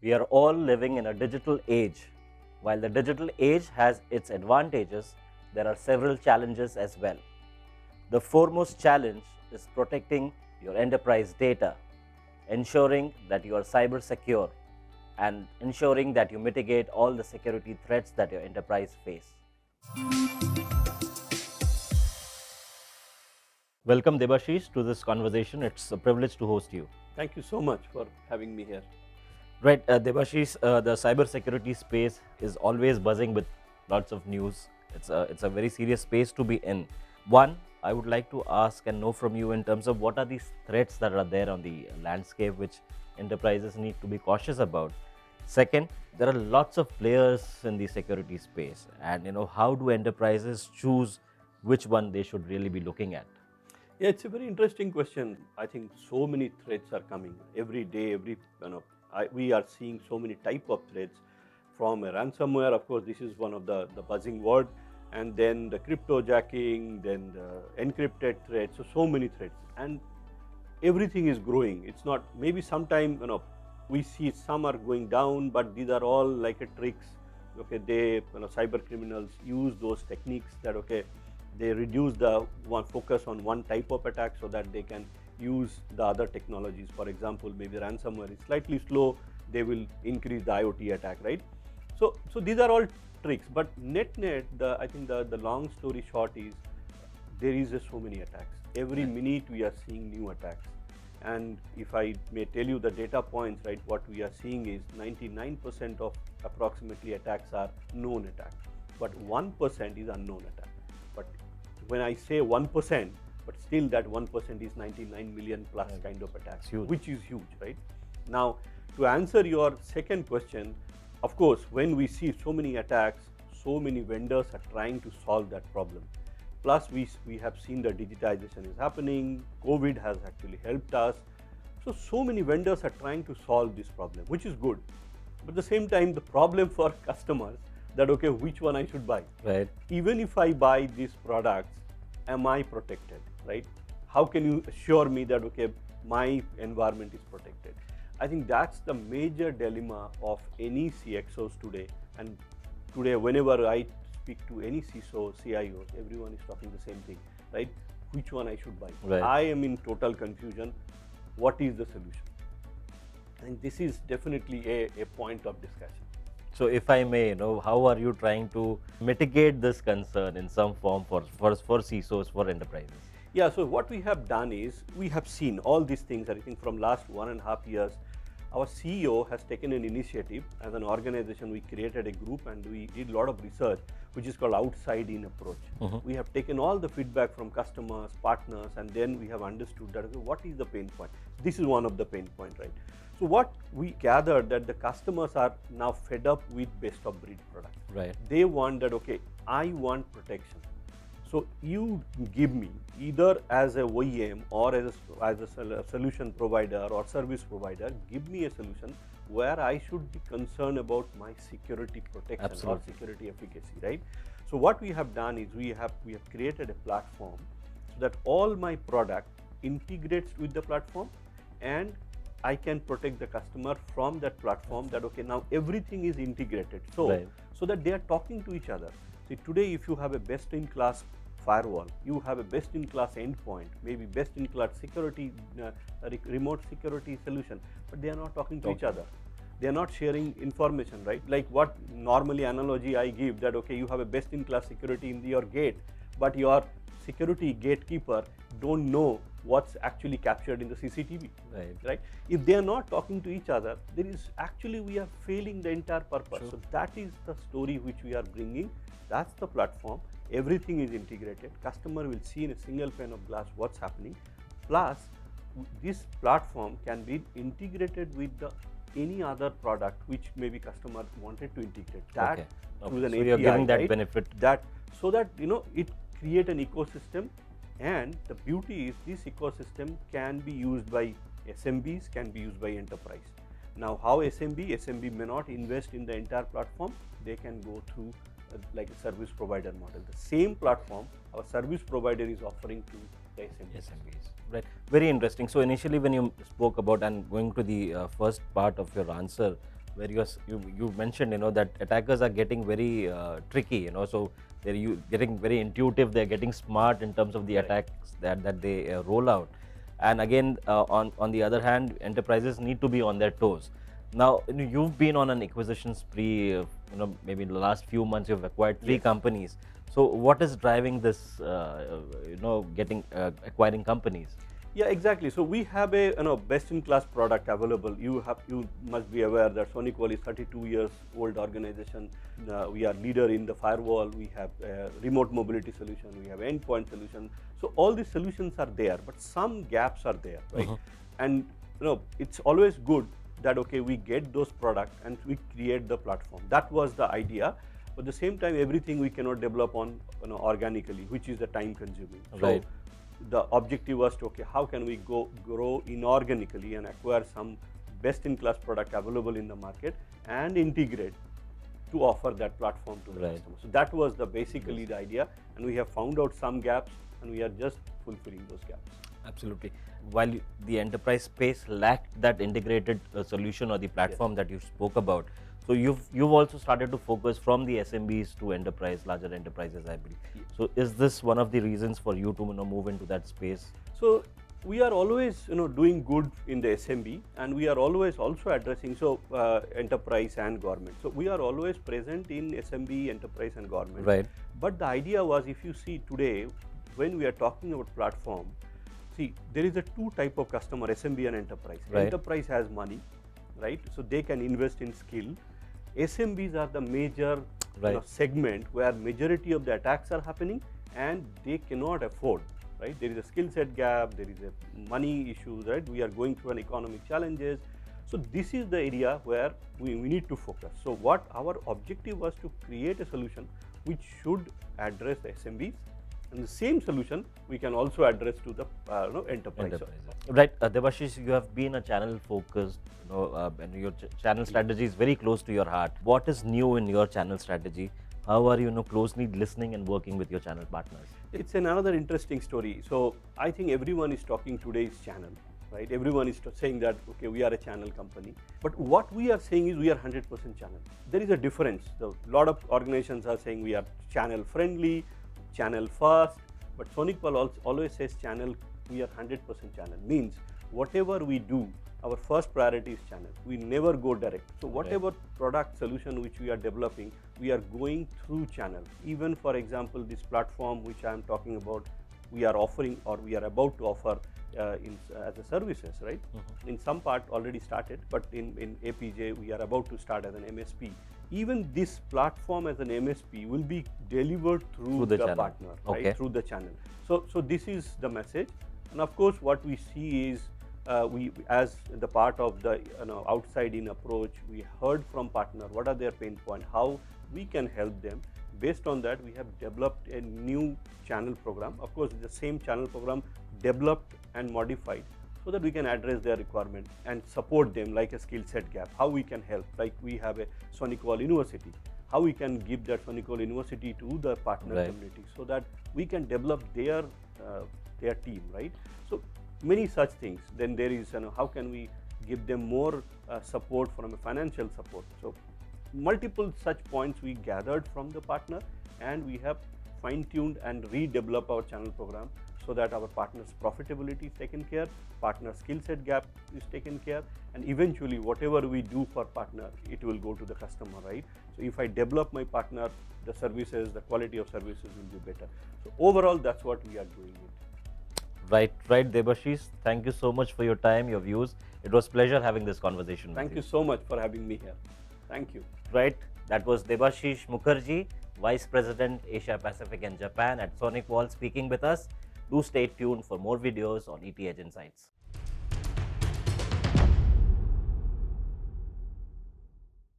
We are all living in a digital age. While the digital age has its advantages, there are several challenges as well. The foremost challenge is protecting your enterprise data, ensuring that you are cyber secure, and ensuring that you mitigate all the security threats that your enterprise face. Welcome Debashish to this conversation. It's a privilege to host you. Thank you so much for having me here. Right, Debashish, the cybersecurity space is always buzzing with lots of news. It's a very serious space to be in. One, I would like to ask and know from you in terms of what are these threats that are there on the landscape which enterprises need to be cautious about. Second, there are lots of players in the security space, and how do enterprises choose which one they should really be looking at? Yeah, it's a very interesting question. I think so many threats are coming every day. We are seeing so many type of threats, from a ransomware. Of course, this is one of the buzzing word, and then the cryptojacking, then the encrypted threats. So many threats, and everything is growing. It's not, maybe sometime we see some are going down, but these are all like a tricks. They cyber criminals use those techniques that they reduce the one focus on one type of attack so that they can use the other technologies. For example, maybe ransomware is slightly slow, they will increase the IoT attack, right? So these are all tricks, but net, I think the long story short is there is so many attacks. Every minute we are seeing new attacks. And if I may tell you the data points, right, what we are seeing is 99% of approximately attacks are known attacks, but 1% is unknown attack. But when I say 1%, but still that 1% is 99 million plus kind of attacks, which is huge, right? Now, to answer your second question, of course, when we see so many attacks, so many vendors are trying to solve that problem. Plus, we have seen the digitization is happening, COVID has actually helped us. So many vendors are trying to solve this problem, which is good. But at the same time, the problem for customers that which one I should buy. Right. Even if I buy these products, am I protected, right? How can you assure me that my environment is protected? I think that's the major dilemma of any CXOs today. And today, whenever I speak to any CISO, CIOs, everyone is talking the same thing, right? Which one I should buy? Right. I am in total confusion. What is the solution? I think this is definitely a point of discussion. So if I may, how are you trying to mitigate this concern in some form for CISOs, for enterprises? Yeah, so what we have done is, we have seen all these things. I think from last 1.5 years, our CEO has taken an initiative. As an organization, we created a group and we did a lot of research, which is called outside-in approach. We have taken all the feedback from customers, partners, and then we have understood that what is the pain point. This is one of the pain points, right? So what we gathered, that the customers are now fed up with best of breed products. Right. They want that, I want protection. So you give me, either as a OEM or as a solution provider or service provider, give me a solution where I should be concerned about my security protection. Absolutely. Or security efficacy, right? So what we have done is we have created a platform so that all my product integrates with the platform, and I can protect the customer from that platform. That now everything is integrated, so that they are talking to each other. See, today if you have a best-in-class firewall, you have a best-in-class endpoint, maybe best-in-class security, remote security solution, but they are not talking to each other. They are not sharing information, right? Like what normally analogy I give, that you have a best-in-class security in your gate, but your security gatekeeper don't know what's actually captured in the CCTV, right? If they are not talking to each other, there is actually, we are failing the entire purpose. Sure. So that is the story which we are bringing. That's the platform. Everything is integrated. Customer will see in a single pane of glass what's happening. Plus, this platform can be integrated with any other product which maybe customer wanted to integrate. That through an API. You're giving that right? benefit. So that it create an ecosystem, and the beauty is this ecosystem can be used by SMBs, can be used by enterprise. Now, how SMB may not invest in the entire platform, they can go through like a service provider model. The same platform our service provider is offering to the SMBs. Right. Very interesting. So initially when you spoke about, and going to the first part of your answer, where you mentioned, that attackers are getting very tricky, so they're getting very intuitive, they're getting smart in terms of the attacks that they roll out. And again, on the other hand, enterprises need to be on their toes. Now, you've been on an acquisition spree, maybe in the last few months you've acquired three companies. So what is driving this, acquiring companies? Yeah, exactly. So we have a best-in-class product available. You must be aware that SonicWall is 32 years old organization. We are leader in the firewall. We have a remote mobility solution. We have endpoint solution. So all these solutions are there, but some gaps are there, right? And it's always good that we get those products and we create the platform. That was the idea. But at the same time, everything we cannot develop on organically, which is the time consuming. Right. So the objective was to, how can we grow inorganically and acquire some best-in-class product available in the market and integrate to offer that platform to the customer. So that was basically the idea, and we have found out some gaps and we are just fulfilling those gaps. Absolutely. While the enterprise space lacked that integrated solution or the platform that you spoke about, so you've also started to focus from the SMBs to larger enterprises, I believe. So is this one of the reasons for you to move into that space? So we are always doing good in the SMB, and we are always also addressing enterprise and government. So we are always present in SMB, enterprise and government. Right. But the idea was, if you see today, when we are talking about platform, there is a two type of customer, SMB and enterprise. Right. Enterprise has money, right? So they can invest in skill. SMBs are the major segment where majority of the attacks are happening, and they cannot afford, right? There is a skill set gap, there is a money issue, right? We are going through an economic challenges. So this is the area where we need to focus. So what our objective was to create a solution which should address the SMBs, and the same solution we can also address to the enterprise. Right, Debashish, you have been a channel focused, and your channel strategy is very close to your heart. What is new in your channel strategy? How are you closely listening and working with your channel partners? It's another interesting story. So I think everyone is talking today's channel, right? Everyone is saying that we are a channel company, but what we are saying is we are 100% channel. There is a difference. So a lot of organizations are saying we are channel friendly, channel first, but SonicWall always says channel. We are 100% channel, means whatever we do, our first priority is channel. We never go direct. So whatever product solution which we are developing, we are going through channel. Even for example, this platform which I am talking about, we are offering or we are about to offer as a services, right? In some part already started, but in APJ we are about to start as an MSP. Even this platform as an MSP will be delivered through the partner, right? Through the channel. So this is the message, and of course what we see is we, as the part of the outside in approach, we heard from partner what are their pain point, how we can help them. Based on that, we have developed a new channel program. Of course, the same channel program developed and modified so that we can address their requirement and support them, like a skill set gap, how we can help. Like we have a SonicWall University, how we can give that SonicWall University to the partner community so that we can develop their team, right? So many such things. Then there is how can we give them more support from a financial support. So multiple such points we gathered from the partner, and we have fine-tuned and redeveloped our channel program so that our partners' profitability is taken care, partner skill set gap is taken care, and eventually whatever we do for partner, it will go to the customer, right? So if I develop my partner, the services, the quality of services will be better. So overall, that's what we are doing it. Right, Debashish. Thank you so much for your time, your views. It was a pleasure having this conversation with you. Thank you so much for having me here. Thank you. Right, that was Debashish Mukherjee, Vice President Asia Pacific and Japan at SonicWall, speaking with us. Do stay tuned for more videos on ET Edge Insights.